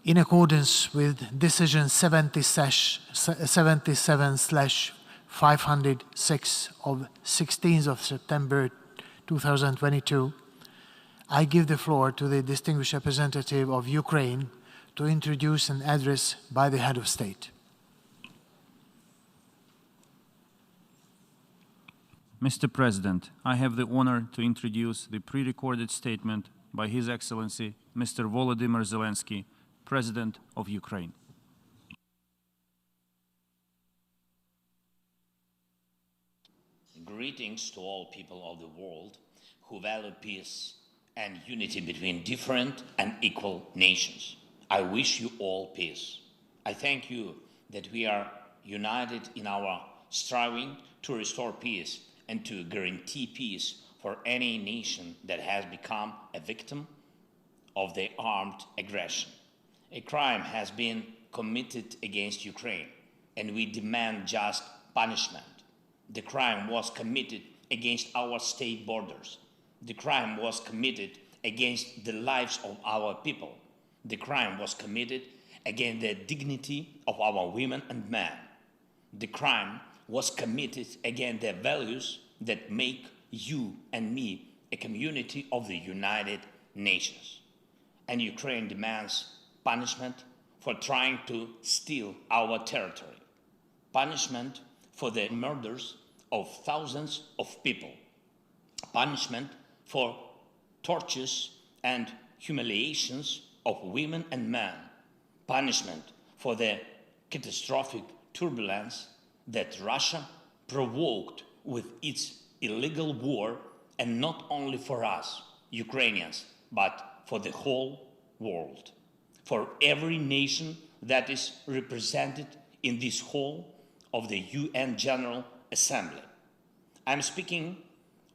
In accordance with Decision 77/506 of 16th of September 2022, I give the floor to the distinguished representative of Ukraine to introduce an address by the head of state. Mr. President, I have the honor to introduce the pre-recorded statement by His Excellency, Mr. Volodymyr Zelenskyy, President of Ukraine. Greetings to all people of the world who value peace and unity between different and equal nations. I wish you all peace. I thank you that we are united in our striving to restore peace and to guarantee peace for any nation that has become a victim of the armed aggression. A crime has been committed against Ukraine, and we demand just punishment. The crime was committed against our state borders. The crime was committed against the lives of our people. The crime was committed against the dignity of our women and men. The crime was committed against the values that make you and me a community of the United Nations. And Ukraine demands punishment for trying to steal our territory, punishment for the murders of thousands of people, punishment for tortures and humiliations of women and men, punishment for the catastrophic turbulence that Russia provoked with its illegal war, and not only for us, Ukrainians, but for the whole world, for every nation that is represented in this hall of the UN General Assembly. I'm speaking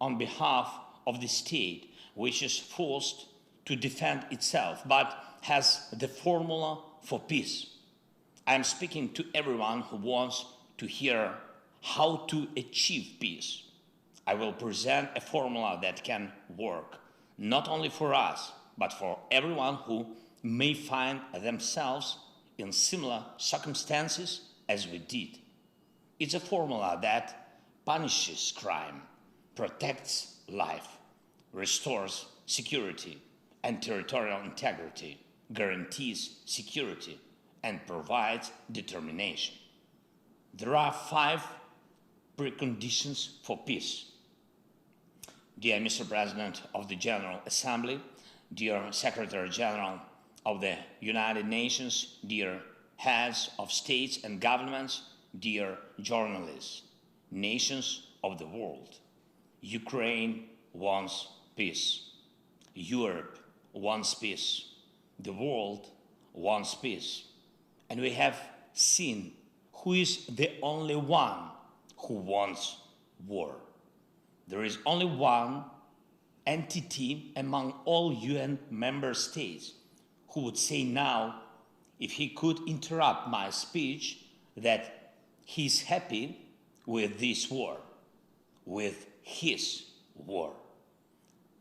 on behalf of the state which is forced to defend itself, but has the formula for peace. I'm speaking to everyone who wants to hear how to achieve peace. I will present a formula that can work, not only for us, but for everyone who may find themselves in similar circumstances as we did. It's a formula that punishes crime, protects life, restores security and territorial integrity, guarantees security, and provides determination. There are 5 preconditions for peace. Dear Mr. President of the General Assembly, dear Secretary General of the United Nations, dear heads of states and governments, dear journalists, nations of the world, Ukraine wants peace. Europe wants peace. The world wants peace. And we have seen who is the only one who wants war. There is only one entity among all UN member states who would say now, if he could interrupt my speech, that he's happy with this war, with his war.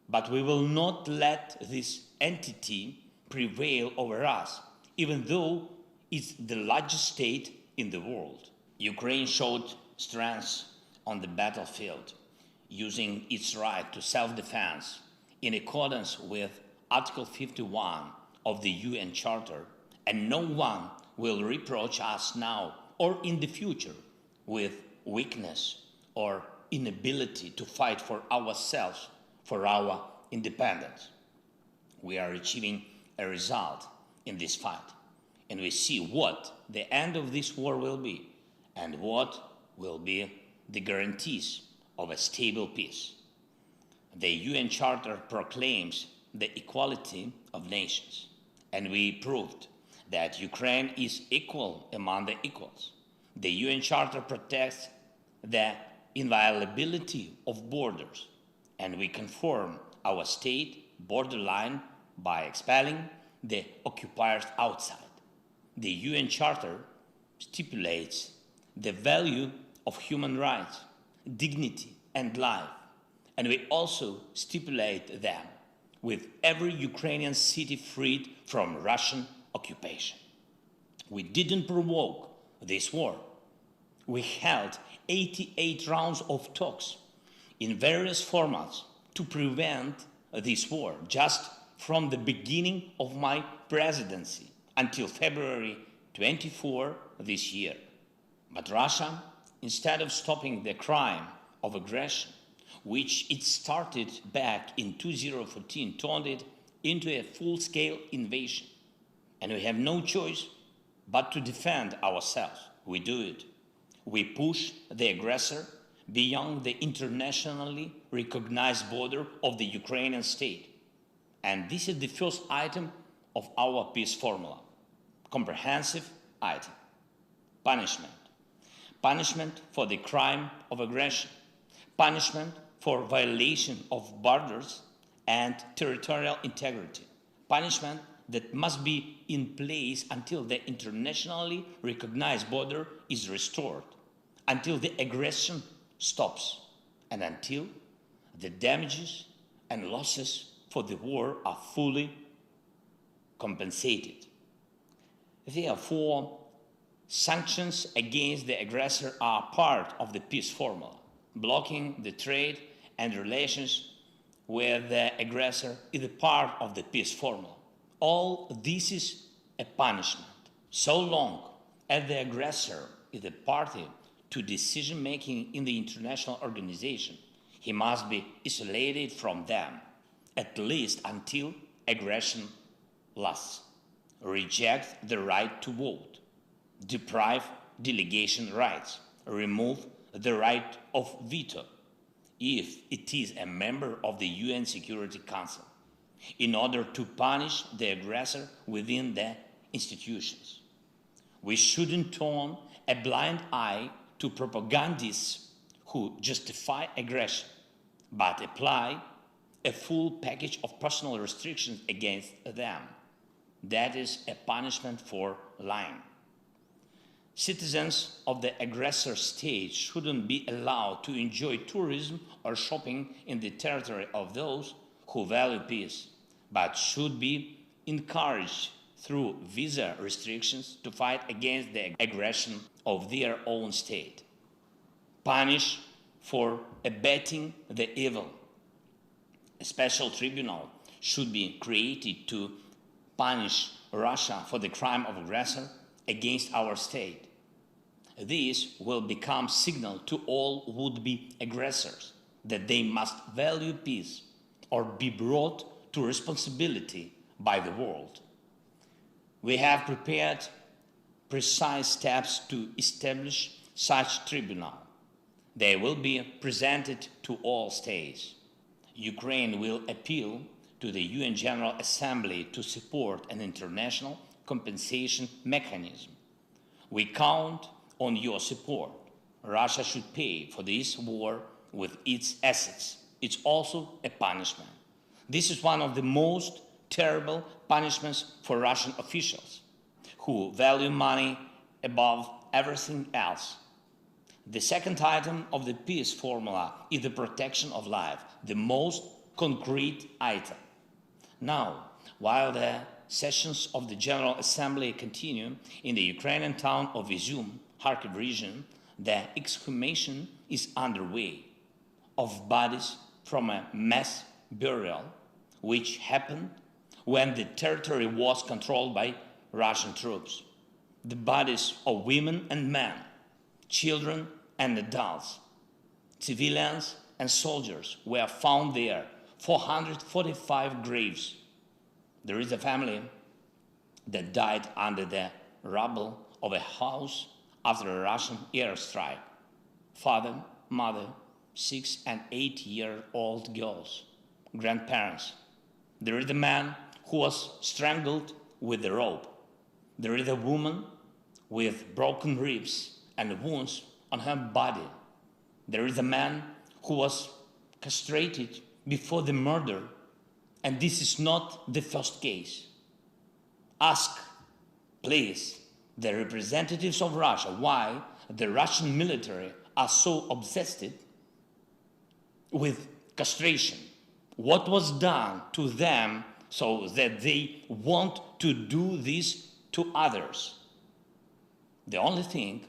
But we will not let this entity prevail over us, even though it's the largest state in the world. Ukraine showed strength on the battlefield, using its right to self-defense in accordance with Article 51 of the UN Charter, and no one will reproach us now or in the future with weakness or inability to fight for ourselves, for our independence. We are achieving a result in this fight, and we see what the end of this war will be and what will be the guarantees of a stable peace. The UN Charter proclaims the equality of nations, and we proved that Ukraine is equal among the equals. The UN Charter protects the inviolability of borders, and we confirm our state borderline by expelling the occupiers outside. The UN Charter stipulates the value of human rights, dignity, and life, and we also stipulate them with every Ukrainian city freed from Russian occupation. We didn't provoke this war. We held 88 rounds of talks in various formats to prevent this war, just from the beginning of my presidency until February 24 this year. But Russia, instead of stopping the crime of aggression, which it started back in 2014, turned it into a full-scale invasion. And we have no choice but to defend ourselves. We do it. We push the aggressor beyond the internationally recognized border of the Ukrainian state. And this is the first item of our peace formula. Comprehensive item. Punishment. Punishment for the crime of aggression. Punishment for violation of borders and territorial integrity. Punishment that must be in place until the internationally recognized border is restored, until the aggression stops, and until the damages and losses for the war are fully compensated. Therefore, sanctions against the aggressor are part of the peace formula. Blocking the trade and relations with the aggressor is a part of the peace formula. All this is a punishment. So long as the aggressor is a party to decision-making in the international organization, he must be isolated from them, at least until aggression lasts. Reject the right to vote, deprive delegation rights, remove the right of veto if it is a member of the UN Security Council, in order to punish the aggressor within the institutions. We shouldn't turn a blind eye to propagandists who justify aggression, but apply a full package of personal restrictions against them. That is a punishment for lying. Citizens of the aggressor state shouldn't be allowed to enjoy tourism or shopping in the territory of those who value peace, but should be encouraged through visa restrictions to fight against the aggression of their own state. Punish for abetting the evil. A special tribunal should be created to punish Russia for the crime of aggressor against our state. This will become signal to all would-be aggressors that they must value peace or be brought to responsibility by the world. We have prepared precise steps to establish such tribunal. They will be presented to all states. Ukraine will appeal to the UN General Assembly to support an international compensation mechanism. We count on your support. Russia should pay for this war with its assets. It's also a punishment. This is one of the most terrible punishments for Russian officials who value money above everything else. The second item of the peace formula is the protection of life, the most concrete item. Now, while the sessions of the General Assembly continue in the Ukrainian town of Izum, Kharkiv region, the exhumation is underway of bodies from a mass burial which happened when the territory was controlled by Russian troops. The bodies of women and men, children and adults, civilians and soldiers were found there, 445 graves. There is a family that died under the rubble of a house after a Russian airstrike. Father, mother, 6 and 8-year-old girls, grandparents. There is a man who was strangled with a rope. There is a woman with broken ribs and wounds on her body. There is a man who was castrated before the murder, and this is not the first case. Ask, please, the representatives of Russia why the Russian military are so obsessed with castration. What was done to them so that they want to do this to others. The only thing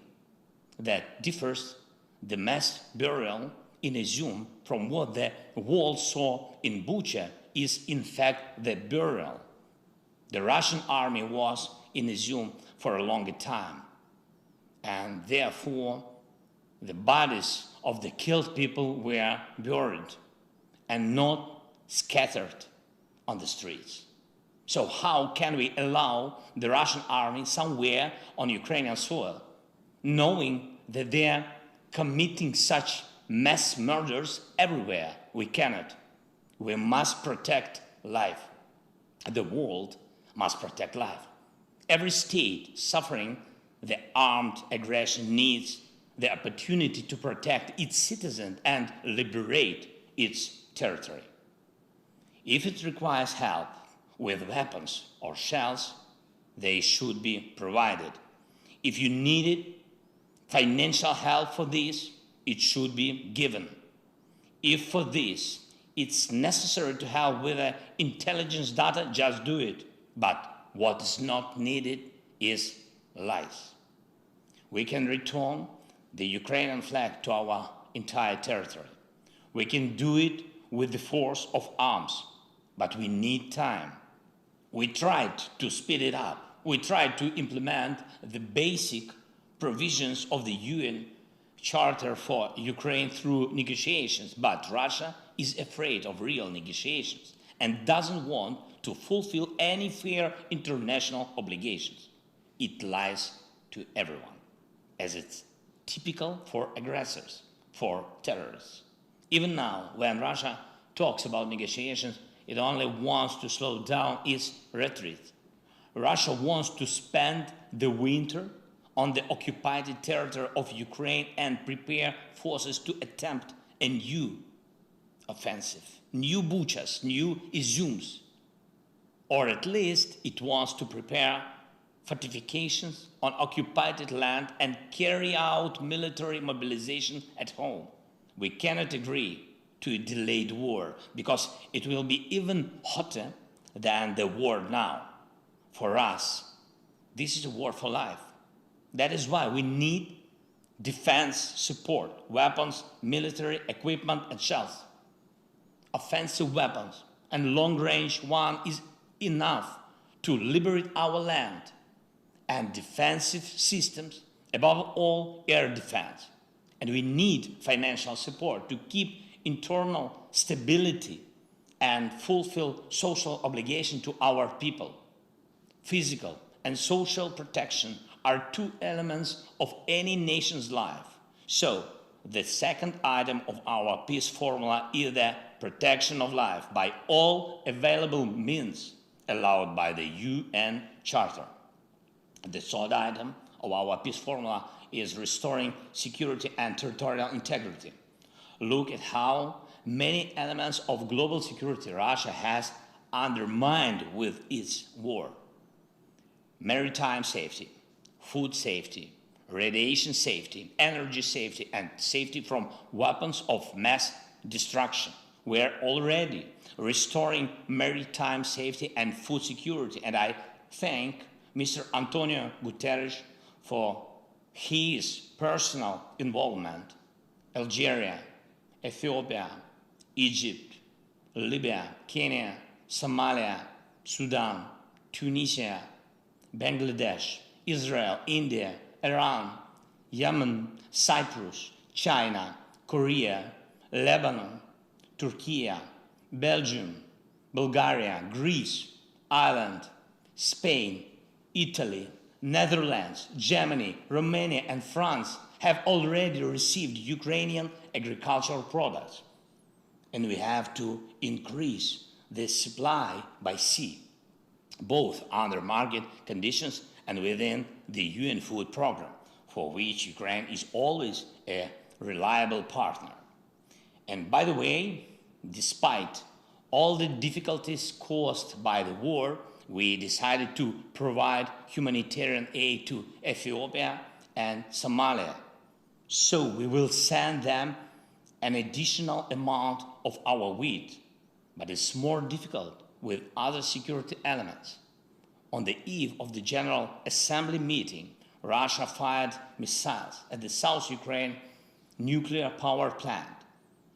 that differs the mass burial in Izum from what the world saw in Bucha is in fact the burial. The Russian army was in Izum for a longer time, and therefore the bodies of the killed people were buried and not scattered on the streets. So how can we allow the Russian army somewhere on Ukrainian soil, knowing that they are committing such mass murders everywhere? We cannot. We must protect life. The world must protect life. Every state suffering the armed aggression needs the opportunity to protect its citizens and liberate its territory. If it requires help with weapons or shells, they should be provided. If you needed financial help for this, it should be given. If for this it's necessary to help with intelligence data, just do it. But what is not needed is lies. We can return the Ukrainian flag to our entire territory. We can do it with the force of arms, but we need time. We tried to speed it up. We tried to implement the basic provisions of the UN Charter for Ukraine through negotiations, but Russia is afraid of real negotiations and doesn't want to fulfill any fair international obligations. It lies to everyone, as it's typical for aggressors, for terrorists. Even now, when Russia talks about negotiations, it only wants to slow down its retreat. Russia wants to spend the winter on the occupied territory of Ukraine and prepare forces to attempt a new offensive, new Buchas, new Izums, or at least it wants to prepare fortifications on occupied land and carry out military mobilization at home. We cannot agree to a delayed war because it will be even hotter than the war now. For us, this is a war for life. That is why we need defense support, weapons, military equipment and shells. Offensive weapons and long-range one is enough to liberate our land, and defensive systems, above all air defense. And we need financial support to keep internal stability and fulfill social obligation to our people. Physical and social protection are two elements of any nation's life. So, the second item of our peace formula is the protection of life by all available means allowed by the UN Charter. The third item of our peace formula is restoring security and territorial integrity. Look at how many elements of global security Russia has undermined with its war. Maritime safety, food safety, radiation safety, energy safety, and safety from weapons of mass destruction. We are already restoring maritime safety and food security, and I thank Mr. Antonio Guterres for his personal involvement. Algeria, Ethiopia, Egypt, Libya, Kenya, Somalia, Sudan, Tunisia, Bangladesh, Israel, India, Iran, Yemen, Cyprus, China, Korea, Lebanon, Turkey, Belgium, Bulgaria, Greece, Ireland, Spain, Italy, Netherlands, Germany, Romania, and France have already received Ukrainian agricultural products. And we have to increase the supply by sea, both under market conditions and within the UN food program, for which Ukraine is always a reliable partner. And by the way, despite all the difficulties caused by the war, we decided to provide humanitarian aid to Ethiopia and Somalia. So we will send them an additional amount of our wheat. But it's more difficult with other security elements. On the eve of the General Assembly meeting, Russia fired missiles at the South Ukraine nuclear power plant.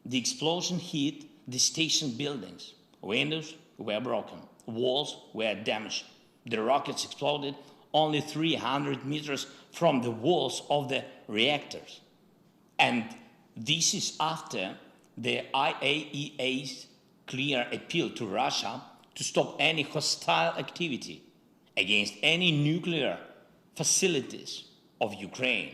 The explosion hit the station buildings. Windows were broken. Walls were damaged. The rockets exploded only 300 meters from the walls of the reactors. And this is after the IAEA's clear appeal to Russia to stop any hostile activity against any nuclear facilities of Ukraine,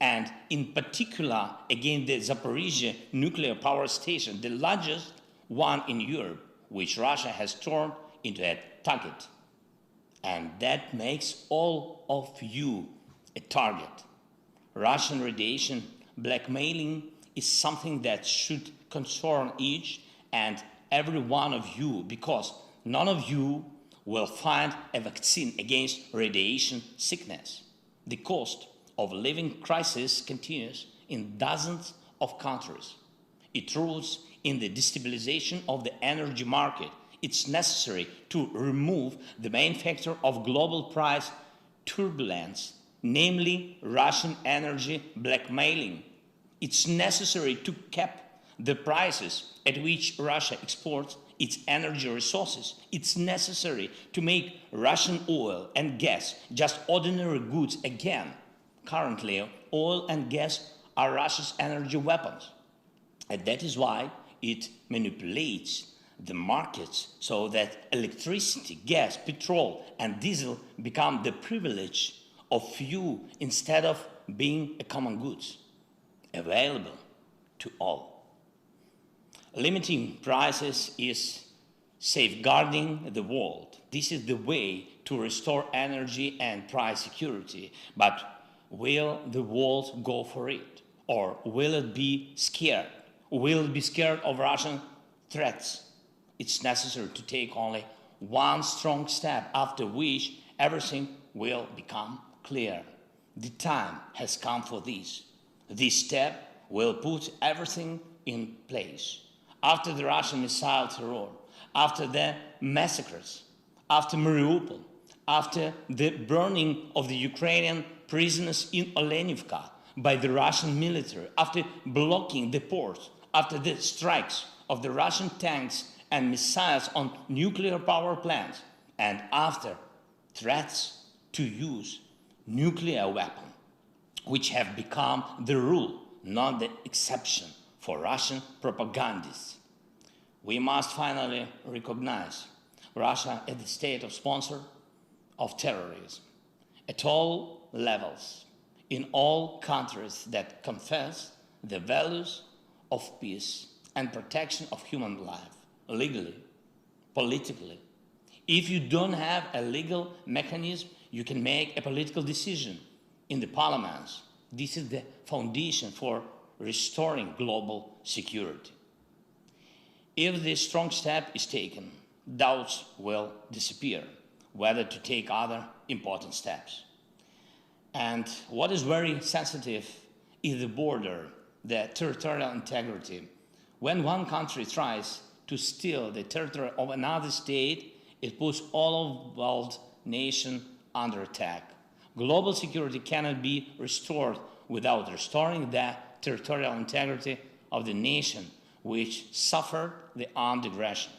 and in particular against the Zaporizhzhia nuclear power station, the largest one in Europe, which Russia has turned into a target. And that makes all of you a target. Russian radiation blackmailing is something that should concern each and every one of you, because none of you will find a vaccine against radiation sickness. The cost of living crisis continues in dozens of countries. It roots in the destabilization of the energy market. It's necessary to remove the main factor of global price turbulence, namely Russian energy blackmailing. It's necessary to cap the prices at which Russia exports its energy resources. It's necessary to make Russian oil and gas just ordinary goods again. Currently, oil and gas are Russia's energy weapons. And that is why it manipulates the markets so that electricity, gas, petrol, and diesel become the privilege of few instead of being a common goods available to all. Limiting prices is safeguarding the world. This is the way to restore energy and price security. But will the world go for it? Or will it be scared? Will it be scared of Russian threats? It's necessary to take only one strong step, after which everything will become clear. The time has come for this. This step will put everything in place. After the Russian missile terror, after the massacres, after Mariupol, after the burning of the Ukrainian prisoners in Olenivka by the Russian military, after blocking the ports, after the strikes of the Russian tanks and missiles on nuclear power plants, and after threats to use nuclear weapons, which have become the rule, not the exception for Russian propagandists. We must finally recognize Russia as the state of sponsor of terrorism at all levels, in all countries that confess the values of peace and protection of human life, legally, politically. If you don't have a legal mechanism, you can make a political decision in the parliaments. This is the foundation for restoring global security. If this strong step is taken, doubts will disappear whether to take other important steps. And what is very sensitive is the border, the territorial integrity. When one country tries to steal the territory of another state, it puts all of the world nation under attack. Global security cannot be restored without restoring the territorial integrity of the nation which suffered the armed aggression.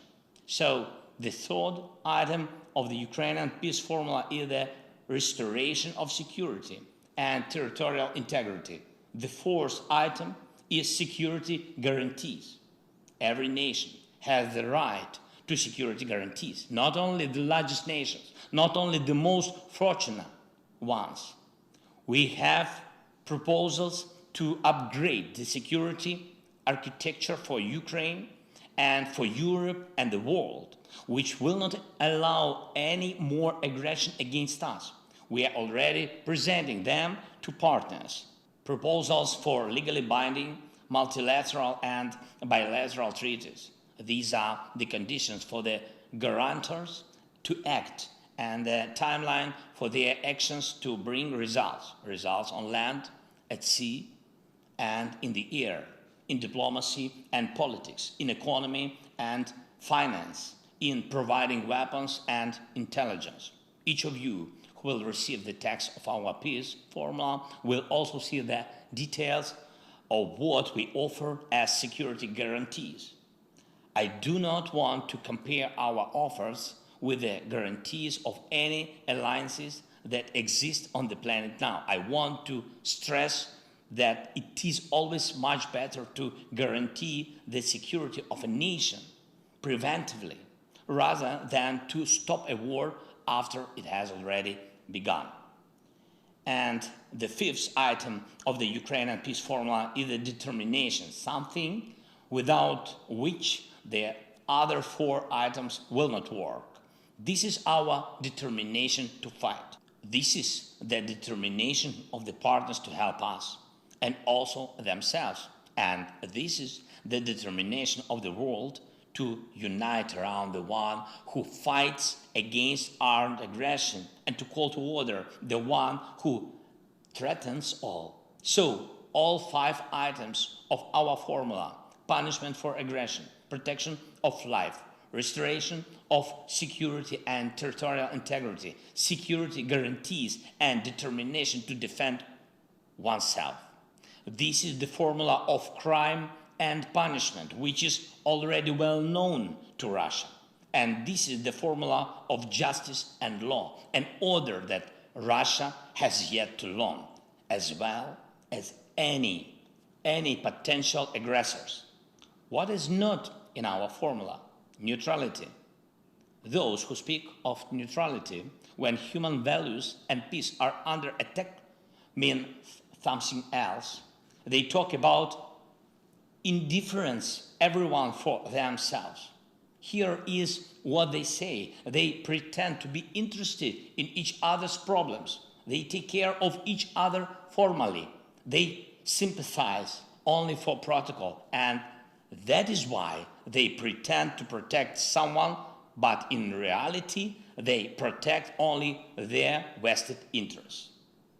So the third item of the Ukrainian peace formula is the restoration of security and territorial integrity. The fourth item is security guarantees. Every nation has the right to security guarantees, not only the largest nations, not only the most fortunate ones. We have proposals to upgrade the security architecture for Ukraine and for Europe and the world, which will not allow any more aggression against us. We are already presenting them to partners. Proposals for legally binding multilateral and bilateral treaties. These are the conditions for the guarantors to act and the timeline for their actions to bring results. Results on land, at sea, and in the air, in diplomacy and politics, in economy and finance, in providing weapons and intelligence. Each of you who will receive the text of our peace formula will also see the details of what we offer as security guarantees. I do not want to compare our offers with the guarantees of any alliances that exist on the planet now. I want to stress that it is always much better to guarantee the security of a nation preventively rather than to stop a war after it has already begun. And the fifth item of the Ukrainian peace formula is the determination, something without which the other four items will not work. This is our determination to fight. This is the determination of the partners to help us and also themselves. And this is the determination of the world to unite around the one who fights against armed aggression and to call to order the one who threatens all. So, all five items of our formula: punishment for aggression, protection of life, restoration of security and territorial integrity, security guarantees, and determination to defend oneself. This is the formula of crime and punishment, which is already well known to Russia. And this is the formula of justice and law, an order that Russia has yet to learn, as well as any potential aggressors. What is not in our formula? Neutrality. Those who speak of neutrality when human values and peace are under attack mean something else. They talk about indifference, everyone for themselves. Here is what they say. They pretend to be interested in each other's problems. They take care of each other formally. They sympathize only for protocol, and that is why they pretend to protect someone, but in reality, they protect only their vested interests.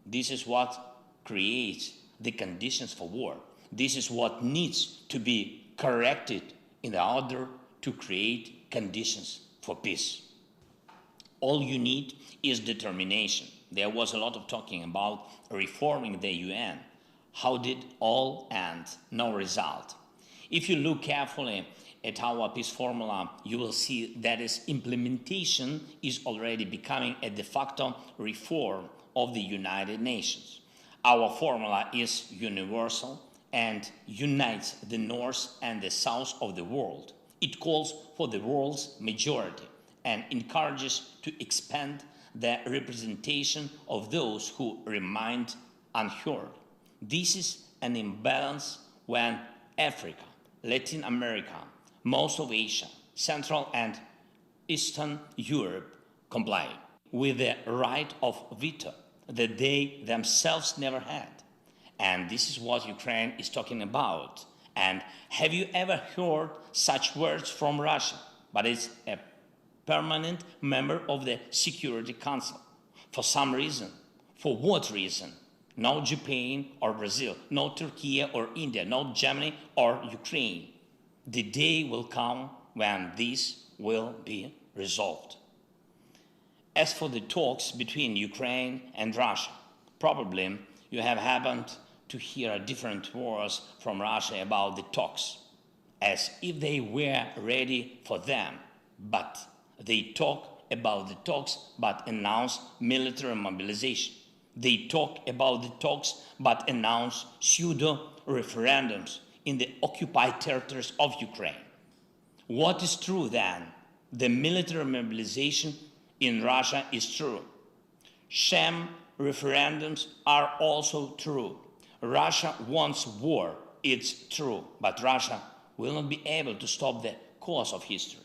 This is what creates the conditions for war. This is what needs to be corrected in order to create conditions for peace. All you need is determination. There was a lot of talking about reforming the UN. How did all end? No result. If you look carefully at our peace formula, you will see that its implementation is already becoming a de facto reform of the United Nations. Our formula is universal and unites the North and the South of the world. It calls for the world's majority and encourages to expand the representation of those who remain unheard. This is an imbalance when Africa, Latin America, most of Asia, Central and Eastern Europe comply with the right of veto that they themselves never had. And this is what Ukraine is talking about. And have you ever heard such words from Russia? But it's a permanent member of the Security Council. For some reason. For what reason? No Japan or Brazil, no Turkey or India, no Germany or Ukraine. The day will come when this will be resolved. As for the talks between Ukraine and Russia, probably you have happened to hear different words from Russia about the talks, as if they were ready for them. But they talk about the talks but announce military mobilization. They talk about the talks but announce pseudo-referendums in the occupied territories of Ukraine. What is true then? The military mobilization in Russia is true. Sham referendums are also true. Russia wants war, it's true, but Russia will not be able to stop the course of history.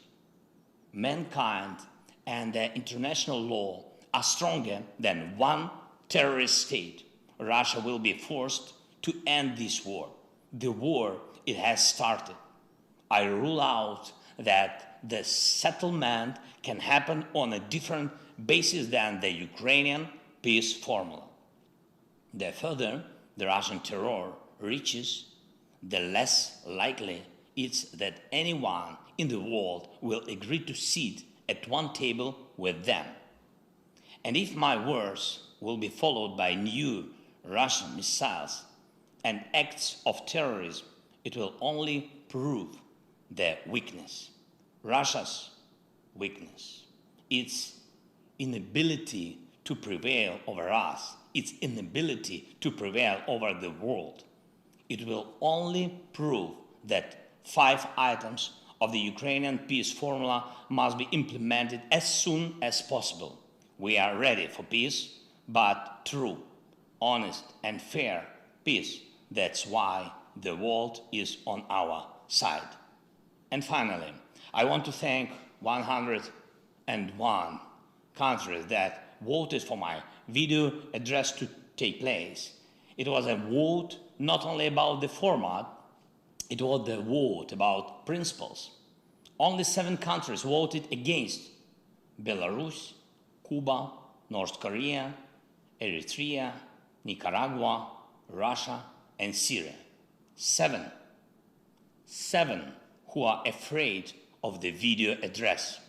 Mankind and the international law are stronger than one terrorist state. Russia will be forced to end this war. The war, it has started. I rule out that the settlement can happen on a different basis than the Ukrainian peace formula. The further the Russian terror reaches, the less likely it's that anyone in the world will agree to sit at one table with them. And if my words will be followed by new Russian missiles and acts of terrorism, it will only prove their weakness, Russia's weakness, its inability to prevail over us, its inability to prevail over the world. It will only prove that 5 items of the Ukrainian peace formula must be implemented as soon as possible. We are ready for peace, but true, honest and fair peace. That's why the world is on our side. And finally, I want to thank 101 countries that voted for my video address to take place. It was a vote not only about the format, it was the vote about principles. Only 7 countries voted against: Belarus, Cuba, North Korea, Eritrea, Nicaragua, Russia, and Syria. 7 who are afraid of the video address.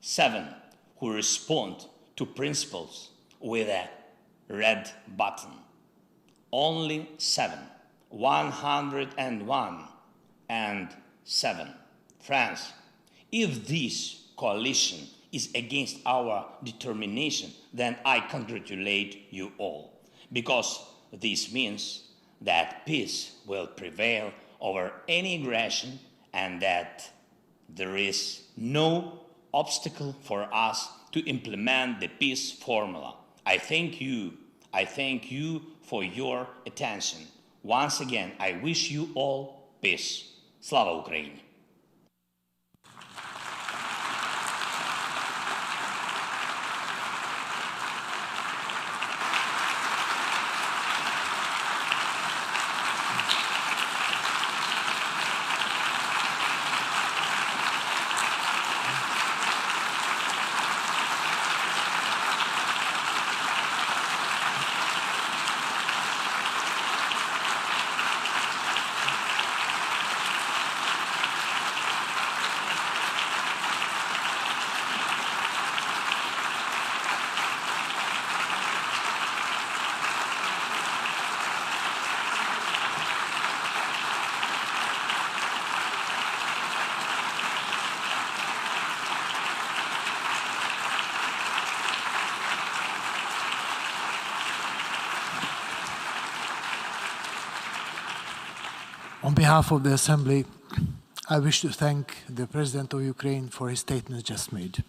7 who respond to principles with a red button. Only 7. 101 and 7. France, if this coalition is against our determination, then I congratulate you all, because this means that peace will prevail over any aggression and that there is no obstacle for us to implement the peace formula. I thank you for your attention. Once again, I wish you all peace. Slava Ukraini! On behalf of the Assembly, I wish to thank the President of Ukraine for his statement just made.